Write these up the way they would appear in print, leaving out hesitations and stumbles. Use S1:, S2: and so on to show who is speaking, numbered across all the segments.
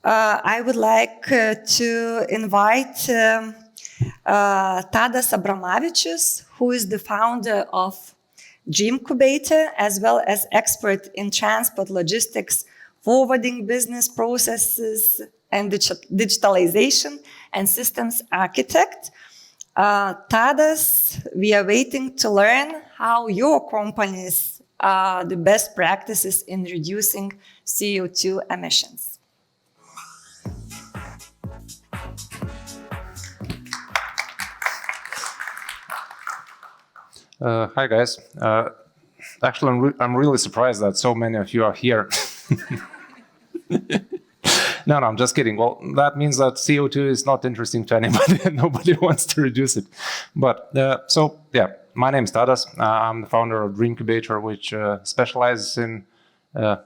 S1: I would like to invite Tadas Abramavičius, who is the founder of Dreamcubator, as well as expert in transport logistics, forwarding business processes, and digitalization, and systems architect. Tadas, we are waiting to learn how your companies are the best practices in reducing CO2 emissions.
S2: Hi guys. Actually, I'm really surprised that so many of you are here. No, I'm just kidding. Well, that means that CO2 is not interesting to anybody and nobody wants to reduce it. But my name is Tadas. I'm the founder of Dreamcubator, which specializes in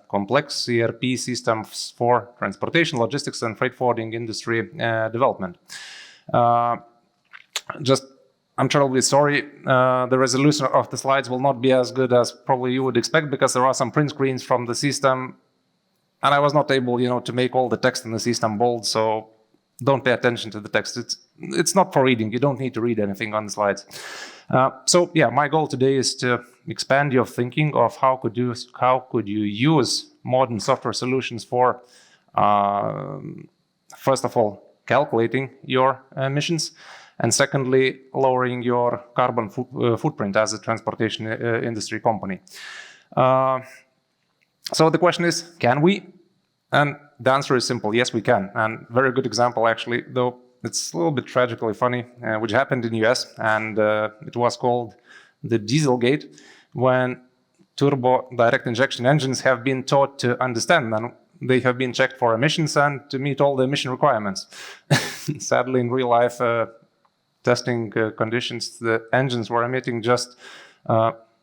S2: complex ERP systems for transportation, logistics, and freight forwarding industry development. I'm terribly sorry, the resolution of the slides will not be as good as probably you would expect, because there are some print screens from the system, and I was not able, to make all the text in the system bold, so don't pay attention to the text. It's not for reading. You don't need to read anything on the slides. My goal today is to expand your thinking of how could you use modern software solutions for, first of all, calculating your emissions, and secondly, lowering your carbon footprint as a transportation industry company. So the question is, can we? And the answer is simple, yes, we can. And very good example, actually, though it's a little bit tragically funny, which happened in the US, and it was called the Dieselgate, when turbo direct injection engines have been taught to understand, and they have been checked for emissions and to meet all the emission requirements. Sadly, in real life, testing conditions, the engines were emitting just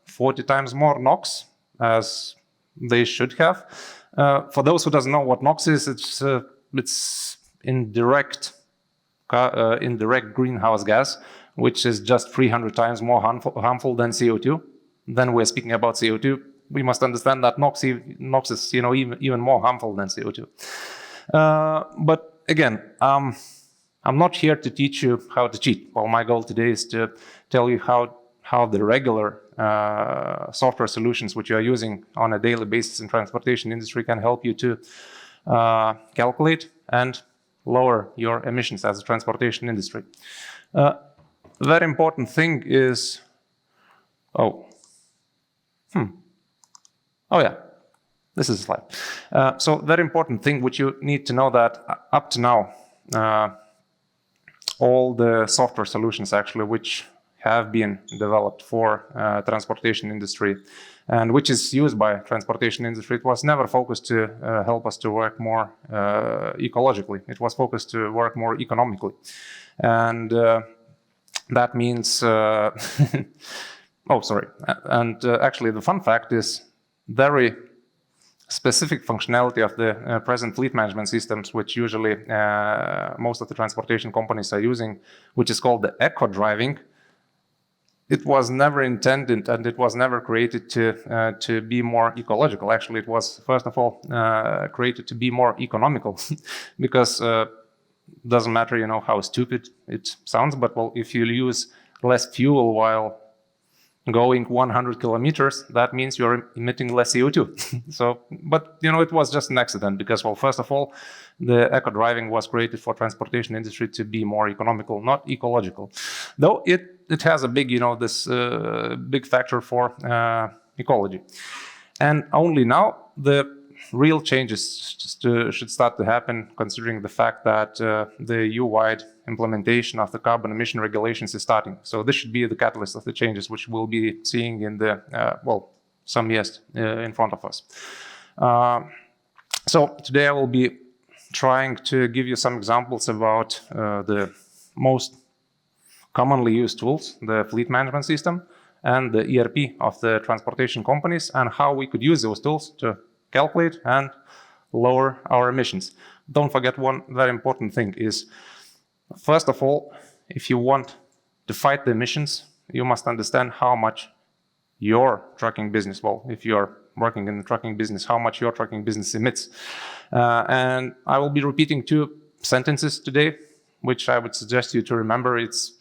S2: 40 times more NOx as they should have. For those who doesn't know what NOx is, it's indirect greenhouse gas, which is just 300 times more harmful than CO2. Then we're speaking about CO2. We must understand that NOx is even more harmful than CO2. But again, I'm not here to teach you how to cheat. Well, my goal today is to tell you how the regular software solutions which you are using on a daily basis in transportation industry can help you to calculate and lower your emissions as a transportation industry. Very important thing is, this is a slide. So very important thing which you need to know that up to now, all the software solutions actually which have been developed for transportation industry and which is used by transportation industry, it was never focused to help us to work more ecologically. It was focused to work more economically. And that means, actually the fun fact is very specific functionality of the present fleet management systems, which usually most of the transportation companies are using, which is called the eco driving. It was never intended and it was never created to be more ecological. Actually, it was first of all created to be more economical, because doesn't matter, how stupid it sounds, but well, if you use less fuel while going 100 kilometers, that means you're emitting less CO2. So, but it was just an accident, because, well, first of all, the eco driving was created for transportation industry to be more economical, not ecological. Though it has a big, this big factor for ecology. And only now the real changes should start to happen, considering the fact that the EU-wide implementation of the carbon emission regulations is starting. So this should be the catalyst of the changes which we'll be seeing in the, some years in front of us. So today I will be trying to give you some examples about the most commonly used tools, the fleet management system and the ERP of the transportation companies, and how we could use those tools to calculate and lower our emissions. Don't forget one very important thing is, first of all, if you want to fight the emissions, you must understand how much your trucking business, well, if you're working in the trucking business, how much your trucking business emits. And I will be repeating 2 sentences today, which I would suggest you to remember. It's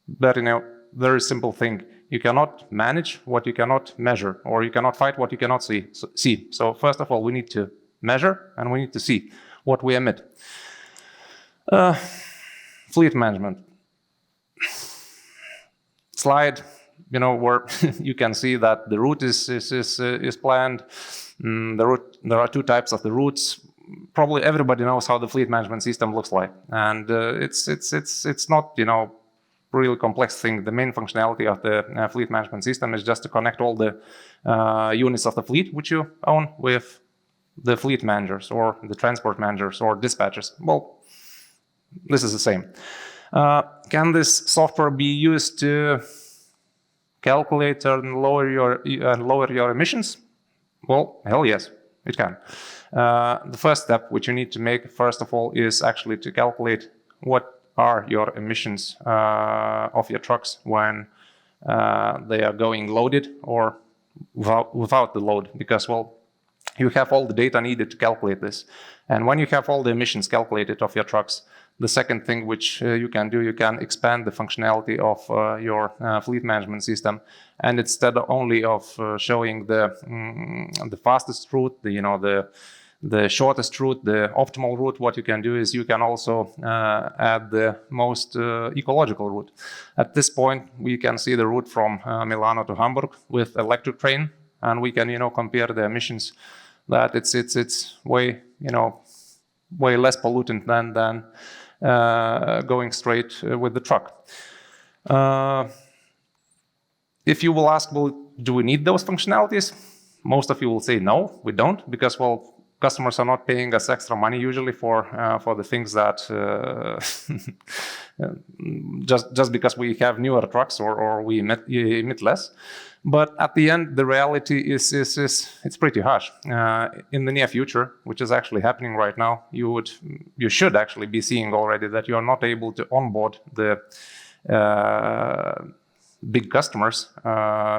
S2: very simple thing. You cannot manage what you cannot measure, or you cannot fight what you cannot see. So first of all, we need to measure and we need to see what we emit. Fleet management. Slide, where you can see that the route is planned. There are 2 types of the routes. Probably everybody knows how the fleet management system looks like, and it's not really complex thing. The main functionality of the fleet management system is just to connect all the units of the fleet which you own with the fleet managers or the transport managers or dispatchers. Well, this is the same. Can this software be used to calculate and lower your emissions? Well, hell yes, it can. The first step which you need to make, first of all, is actually to calculate what are your emissions of your trucks when they are going loaded or without the load, because, well, you have all the data needed to calculate this. And when you have all the emissions calculated of your trucks, the second thing which you can do, you can expand the functionality of your fleet management system. And instead only of showing the fastest route, the shortest route, the optimal route, what you can do is you can also add the most ecological route. At this point, we can see the route from Milano to Hamburg with electric train, and we can compare the emissions. That it's way way less pollutant than going straight with the truck. If you will ask, well, do we need those functionalities? Most of you will say no, we don't, because, well, customers are not paying us extra money usually for the things that just because we have newer trucks or we emit less. But at the end, the reality is it's pretty harsh. In the near future, which is actually happening right now, you should actually be seeing already that you are not able to onboard the big customers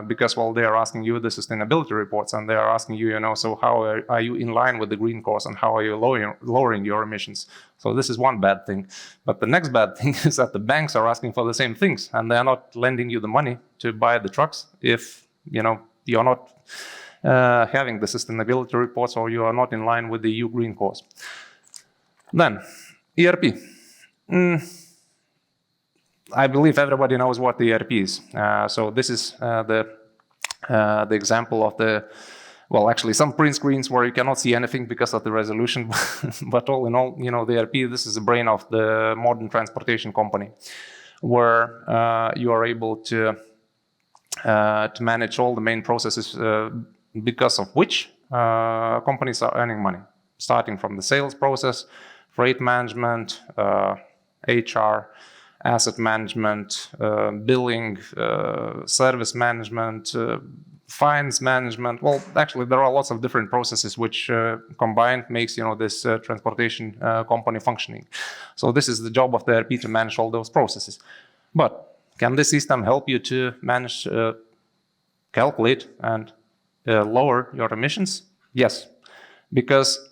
S2: because, well, they are asking you the sustainability reports, and they are asking you, so how are you in line with the green course, and how are you lowering your emissions? So this is one bad thing. But the next bad thing is that the banks are asking for the same things, and they are not lending you the money to buy the trucks if you're not having the sustainability reports, or you are not in line with the EU green course. Then ERP. I believe everybody knows what the ERP is. So this is the example of actually some print screens where you cannot see anything because of the resolution. But all in all, the ERP, this is the brain of the modern transportation company, where you are able to manage all the main processes because of which companies are earning money, starting from the sales process, freight management, HR, asset management, billing, service management, fines management. Well, actually, there are lots of different processes which combined makes this transportation company functioning. So this is the job of the ERP, to manage all those processes. But can this system help you to manage, calculate, and lower your emissions? Yes, because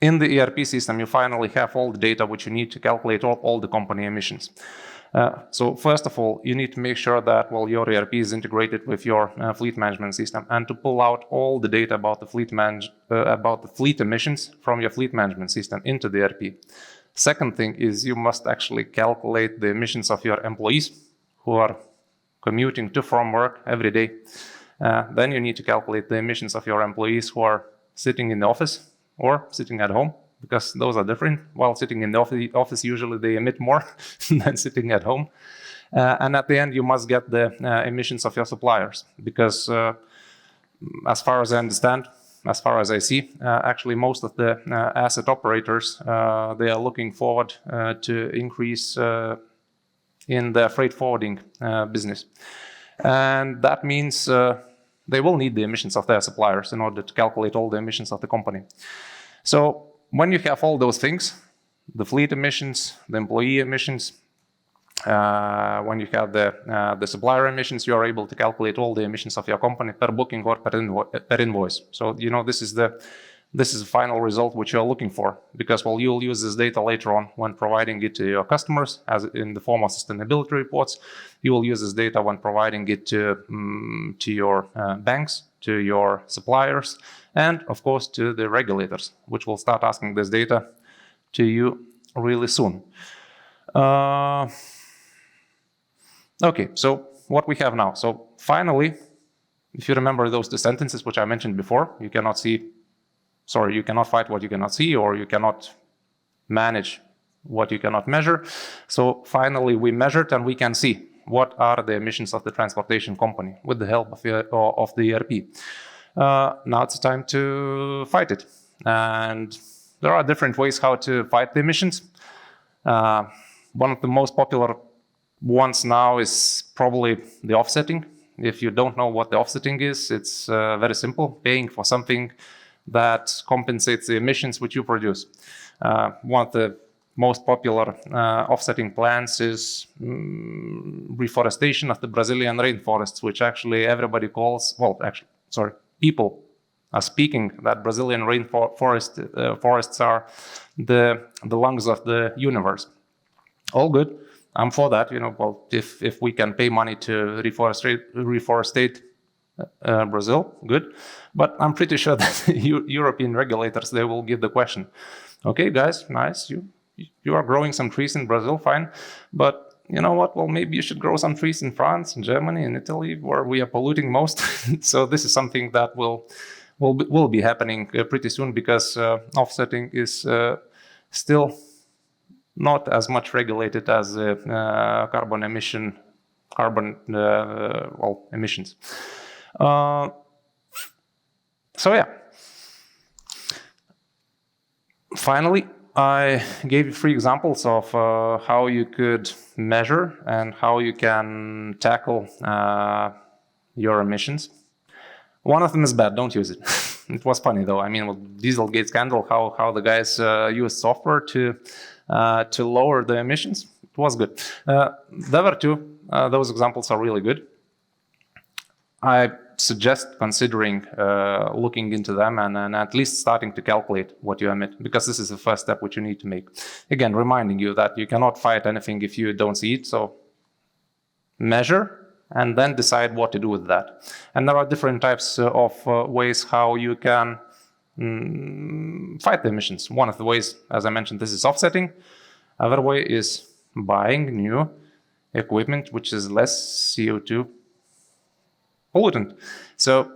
S2: in the ERP system, you finally have all the data which you need to calculate all the company emissions. So first of all, you need to make sure that, well, your ERP is integrated with your fleet management system, and to pull out all the data about the fleet emissions from your fleet management system into the ERP. Second thing is you must actually calculate the emissions of your employees who are commuting to from work every day. Then you need to calculate the emissions of your employees who are sitting in the office or sitting at home, because those are different. While sitting in the office, usually they emit more than sitting at home. And at the end, you must get the emissions of your suppliers, because as far as I understand, as far as I see, actually most of the asset operators, they are looking forward to increase in the freight forwarding business. And that means they will need the emissions of their suppliers in order to calculate all the emissions of the company. So when you have all those things, the fleet emissions, the employee emissions, when you have the supplier emissions, you are able to calculate all the emissions of your company per booking or per invoice. So this is the this is the final result which you're looking for, because well, you'll use this data later on when providing it to your customers as in the form of sustainability reports. You will use this data when providing it to your banks, to your suppliers, and of course to the regulators, which will start asking this data to you really soon. Okay, so what we have now. So finally, if you remember those two sentences which I mentioned before, you cannot fight what you cannot see, or you cannot manage what you cannot measure. So finally, we measured and we can see what are the emissions of the transportation company with the help of the ERP. Now it's time to fight it. And there are different ways how to fight the emissions. One of the most popular ones now is probably the offsetting. If you don't know what the offsetting is, it's very simple, paying for something that compensates the emissions which you produce. One of the most popular offsetting plans is reforestation of the Brazilian rainforests, which actually everybody calls, people are speaking that Brazilian rainforests are the lungs of the universe. All good. I'm for that. Well, if we can pay money to reforestate Brazil, good. But I'm pretty sure that European regulators, they will give the question. Okay, guys, nice. You are growing some trees in Brazil, fine. But you know what? Well, maybe you should grow some trees in France, in Germany, in Italy, where we are polluting most. So this is something that will be happening pretty soon, because offsetting is still not as much regulated as emissions. So yeah. Finally, I gave you 3 examples of how you could measure and how you can tackle your emissions. One of them is bad, don't use it. It was funny though. I mean, with Dieselgate scandal, how the guys used software to lower the emissions. It was good. The other 2, those examples are really good. I suggest considering looking into them and at least starting to calculate what you emit, because this is the first step which you need to make. Again, reminding you that you cannot fight anything if you don't see it. So measure and then decide what to do with that. And there are different types of ways how you can fight the emissions. One of the ways, as I mentioned, this is offsetting. Other way is buying new equipment which is less CO2 pollutant. So,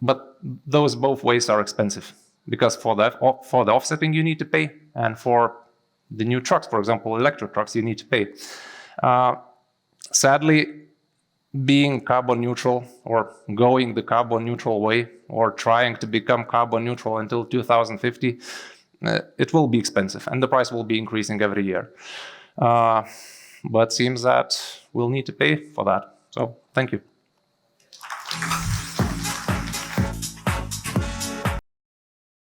S2: but those both ways are expensive, because for the offsetting you need to pay, and for the new trucks, for example, electric trucks, you need to pay. Sadly, being carbon neutral or going the carbon neutral way or trying to become carbon neutral until 2050, it will be expensive and the price will be increasing every year. But seems that we'll need to pay for that. So thank you.